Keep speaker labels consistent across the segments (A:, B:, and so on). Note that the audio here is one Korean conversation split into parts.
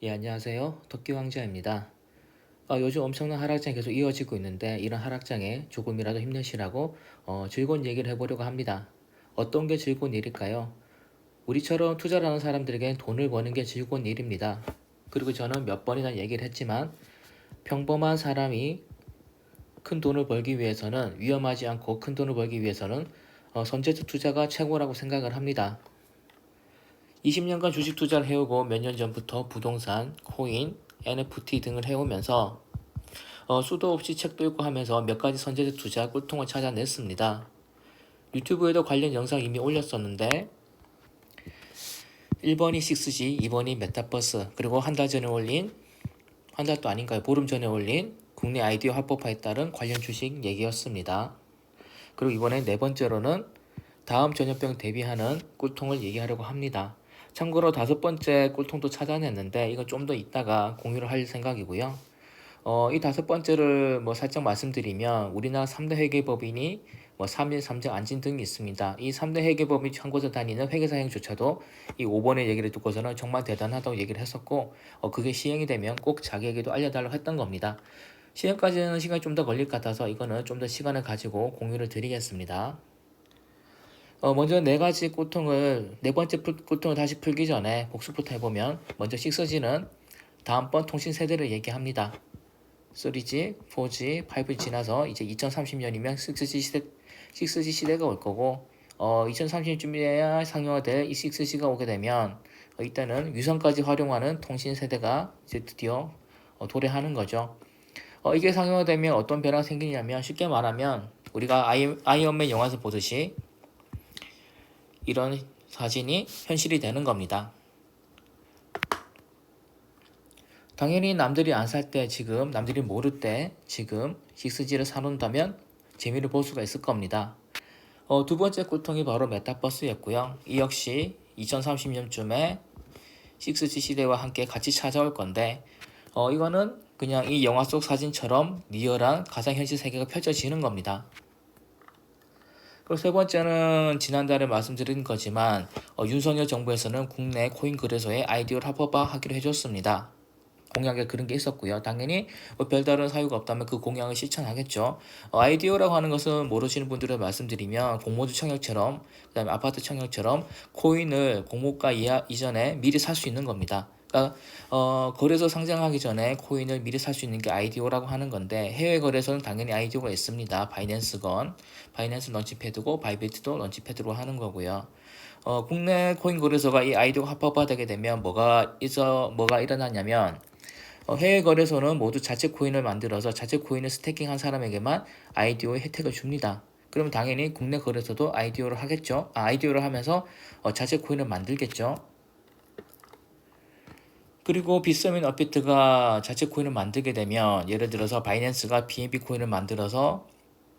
A: 예, 안녕하세요. 토끼 왕자입니다. 요즘 엄청난 하락장이 계속 이어지고 있는데 이런 하락장에 조금이라도 힘내시라고 즐거운 얘기를 해보려고 합니다. 어떤 게 즐거운 일일까요? 우리처럼 투자를 하는 사람들에겐 돈을 버는 게 즐거운 일입니다. 그리고 저는 몇 번이나 얘기를 했지만 평범한 사람이 큰 돈을 벌기 위해서는 위험하지 않고 큰 돈을 벌기 위해서는 선제적 투자가 최고라고 생각을 합니다. 20년간 주식 투자를 해오고 몇 년 전부터 부동산, 코인, NFT 등을 해오면서 수도 없이 책도 읽고 하면서 몇 가지 선제적 투자 꿀통을 찾아냈습니다. 유튜브에도 관련 영상 이미 올렸었는데 1번이 식스지, 2번이 메타버스, 그리고 한 달 전에 올린, 한 달도 아닌가요? 보름 전에 올린 국내 아이디어 합법화에 따른 관련 주식 얘기였습니다. 그리고 이번에 네 번째로는 다음 전염병 대비하는 꿀통을 얘기하려고 합니다. 참고로 다섯 번째 꿀통도 찾아냈는데 이건 좀 더 이따가 공유를 할 생각이고요. 이 다섯 번째를 살짝 말씀드리면 우리나라 3대 회계법인이 3일 3정 안진 등이 있습니다. 이 3대 회계법인이 한 곳에 다니는 회계사행조차도 이 5번의 얘기를 듣고서는 정말 대단하다고 얘기를 했었고 그게 시행이 되면 꼭 자기에게도 알려달라고 했던 겁니다. 시행까지는 시간이 좀 더 걸릴 것 같아서 이거는 좀 더 시간을 가지고 공유를 드리겠습니다. 먼저 네 가지 꿀통을 네 번째 꿀통을 다시 풀기 전에 복습부터 해보면 먼저 식서지는 다음번 통신 세대를 얘기합니다. 3G, 4G, 5G 지나서 이제 2030년이면 6G 시대가 올 거고 2030년쯤에야 상용화될 이 6G가 오게 되면 이때는 위성까지 활용하는 통신 세대가 이제 드디어 도래하는 거죠. 이게 상용화되면 어떤 변화가 생기냐면 쉽게 말하면 우리가 아이언맨 영화에서 보듯이 이런 사진이 현실이 되는 겁니다. 당연히 남들이 안 살 때 지금 남들이 모를 때 지금 6G를 사놓는다면 재미를 볼 수가 있을 겁니다. 두 번째 꿀통이 바로 메타버스였고요. 이 역시 2030년쯤에 6G 시대와 함께 같이 찾아올 건데 이거는 그냥 이 영화 속 사진처럼 리얼한 가상현실 세계가 펼쳐지는 겁니다. 그리고 세 번째는 지난달에 말씀드린 거지만 윤석열 정부에서는 국내 코인 거래소에 아이디어를 합법화하기로 해줬습니다. 공약에 그런 게 있었고요. 당연히 별다른 사유가 없다면 그 공약을 실천하겠죠. 아이디어라고 하는 것은 모르시는 분들을 말씀드리면 공모주 청약처럼 그다음에 아파트 청약처럼 코인을 공모가 이전에 미리 살 수 있는 겁니다. 그러니까 거래소 상장하기 전에 코인을 미리 살 수 있는 게 아이디어라고 하는 건데 해외 거래소는 당연히 아이디어가 있습니다. 바이낸스 런치패드고 바이비트도 런치패드로 하는 거고요. 국내 코인 거래소가 이 아이디어가 합법화되게 되면 뭐가 일어나냐면 해외 거래소는 모두 자체 코인을 만들어서 자체 코인을 스태킹한 사람에게만 아이디어의 혜택을 줍니다. 그러면 당연히 국내 거래소도 아이디어를 하겠죠. 아이디어를 하면서 자체 코인을 만들겠죠. 그리고 빗썸인 업비트가 자체 코인을 만들게 되면 예를 들어서 바이낸스가 BNB 코인을 만들어서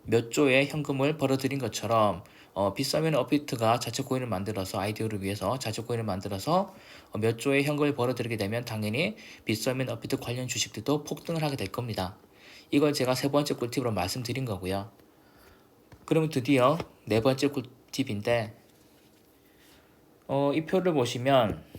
A: 몇 조의 현금을 벌어들인 것처럼 빗썸인 업비트가 자체 코인을 만들어서 아이디어를 위해서 자체 코인을 만들어서 몇 조의 현금을 벌어들이게 되면 당연히 빗썸인 업비트 관련 주식들도 폭등을 하게 될 겁니다. 이걸 제가 세 번째 꿀팁으로 말씀드린 거고요. 그러면 드디어 네 번째 꿀팁인데 이 표를 보시면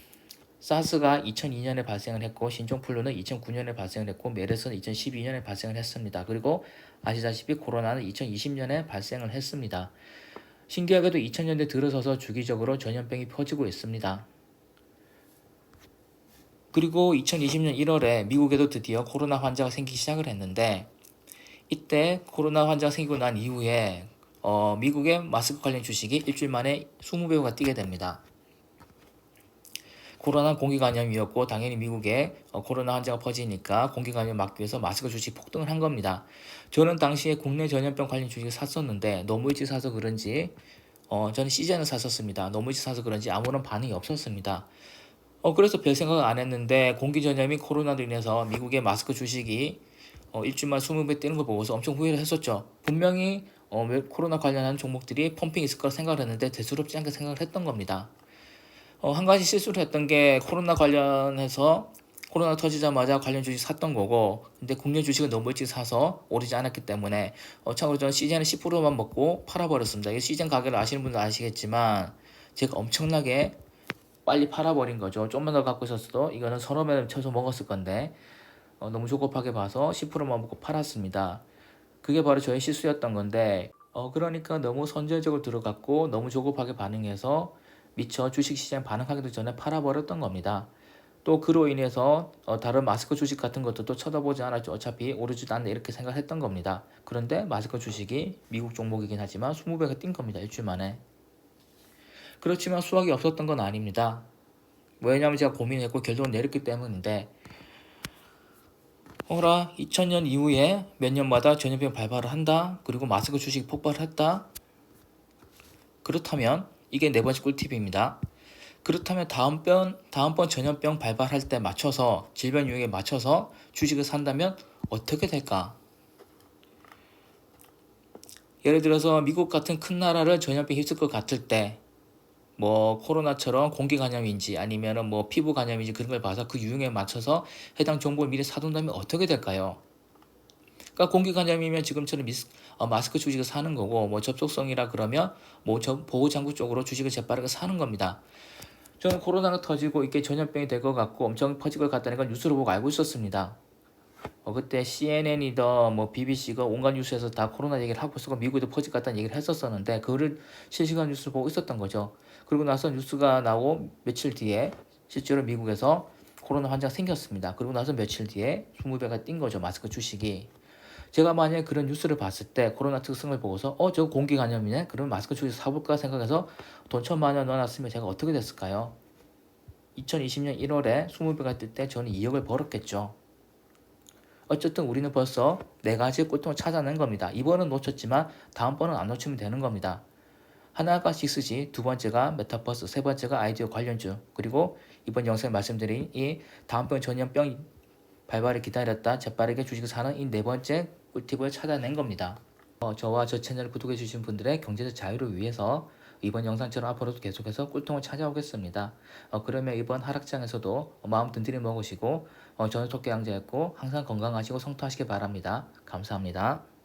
A: 사스가 2002년에 발생을 했고 신종플루는 2009년에 발생을 했고 메르스는 2012년에 발생을 했습니다. 그리고 아시다시피 코로나는 2020년에 발생을 했습니다. 신기하게도 2000년대 들어서서 주기적으로 전염병이 퍼지고 있습니다. 그리고 2020년 1월에 미국에도 드디어 코로나 환자가 생기기 시작을 했는데 이때 코로나 환자가 생기고 난 이후에 미국의 마스크 관련 주식이 일주일 만에 20배가 뛰게 됩니다. 코로나 공기감염이었고 당연히 미국에 코로나 환자가 퍼지니까 공기감염 막기 위해서 마스크 주식 폭등을 한 겁니다. 저는 당시에 국내 전염병 관련 주식을 샀었는데 너무 일찍 사서 그런지 저는 시즌을 샀었습니다. 너무 일찍 사서 그런지 아무런 반응이 없었습니다. 그래서 별 생각을 안 했는데 공기 전염이 코로나로 인해서 미국의 마스크 주식이 일주일만 20배 뛰는 걸 보고서 엄청 후회를 했었죠. 분명히 코로나 관련한 종목들이 펌핑이 있을 거라 생각을 했는데 대수롭지 않게 생각을 했던 겁니다. 한 가지 실수를 했던 게 코로나 관련해서 코로나 터지자마자 관련 주식 샀던 거고 근데 국내 주식은 너무 일찍 사서 오르지 않았기 때문에 참고로 저는 시즌에 10%만 먹고 팔아버렸습니다. 이 시즌 가격을 아시는 분들 아시겠지만 제가 엄청나게 빨리 팔아버린 거죠. 좀만 더 갖고 있었어도 이거는 서너 배를 쳐서 먹었을 건데 너무 조급하게 봐서 10%만 먹고 팔았습니다. 그게 바로 저의 실수였던 건데 그러니까 너무 선제적으로 들어갔고 너무 조급하게 반응해서 미처 주식시장 반응하기도 전에 팔아버렸던 겁니다. 또 그로 인해서 다른 마스크 주식 같은 것도 쳐다보지 않았죠. 어차피 오르지도 않네 이렇게 생각했던 겁니다. 그런데 마스크 주식이 미국 종목이긴 하지만 20배가 뛴 겁니다. 일주일 만에. 그렇지만 수확이 없었던 건 아닙니다. 왜냐하면 제가 고민했고 결론을 내렸기 때문인데 2000년 이후에 몇 년마다 전염병 발발을 한다. 그리고 마스크 주식이 폭발을 했다. 그렇다면 이게 네 번째 꿀팁입니다. 그렇다면 다음번 전염병 발발할 때 맞춰서 질병 유행에 맞춰서 주식을 산다면 어떻게 될까? 예를 들어서 미국 같은 큰 나라를 전염병이 휩쓸 것 같을 때 뭐 코로나처럼 공기 감염인지 아니면은 뭐 피부 감염인지 그런 걸 봐서 그 유행에 맞춰서 해당 정보를 미리 사둔다면 어떻게 될까요? 그러니까 공기 감염이면 지금처럼 마스크 주식을 사는 거고 뭐 접촉성이라 그러면 뭐 보호장구 쪽으로 주식을 재빠르게 사는 겁니다. 저는 코로나가 터지고 이게 전염병이 될 것 같고 엄청 퍼질 것 같다는 걸 뉴스로 보고 알고 있었습니다. 그때 CNN이든 뭐 BBC가 온갖 뉴스에서 다 코로나 얘기를 하고 있었고 미국에도 퍼질 것 같다는 얘기를 했었었는데 그거를 실시간 뉴스를 보고 있었던 거죠. 그리고 나서 뉴스가 나오고 며칠 뒤에 실제로 미국에서 코로나 환자가 생겼습니다. 그리고 나서 며칠 뒤에 20배가 뛴 거죠. 마스크 주식이. 제가 만약에 그런 뉴스를 봤을 때 코로나 특성을 보고서 저거 공기 감염이네? 그러면 마스크 주식 사볼까 생각해서 돈 1000만 원 넣어놨으면 제가 어떻게 됐을까요? 2020년 1월에 20배가 뜰 때 저는 2억을 벌었겠죠. 어쨌든 우리는 벌써 4가지의 꿀통을 찾아낸 겁니다. 이번은 놓쳤지만 다음번은 안 놓치면 되는 겁니다. 하나가씩 쓰지, 두 번째가 메타버스, 세 번째가 아이디어 관련주, 그리고 이번 영상에 말씀드린 이 다음번 전염병 발발을 기다렸다 재빠르게 주식을 사는 이 네 번째 꿀팁을 찾아낸 겁니다. 저와 저 채널을 구독해 주신 분들의 경제적 자유를 위해서 이번 영상처럼 앞으로도 계속해서 꿀통을 찾아오겠습니다. 그러면 이번 하락장에서도 마음 든든히 먹으시고 저는 토끼 양자였고 항상 건강하시고 성토하시기 바랍니다. 감사합니다.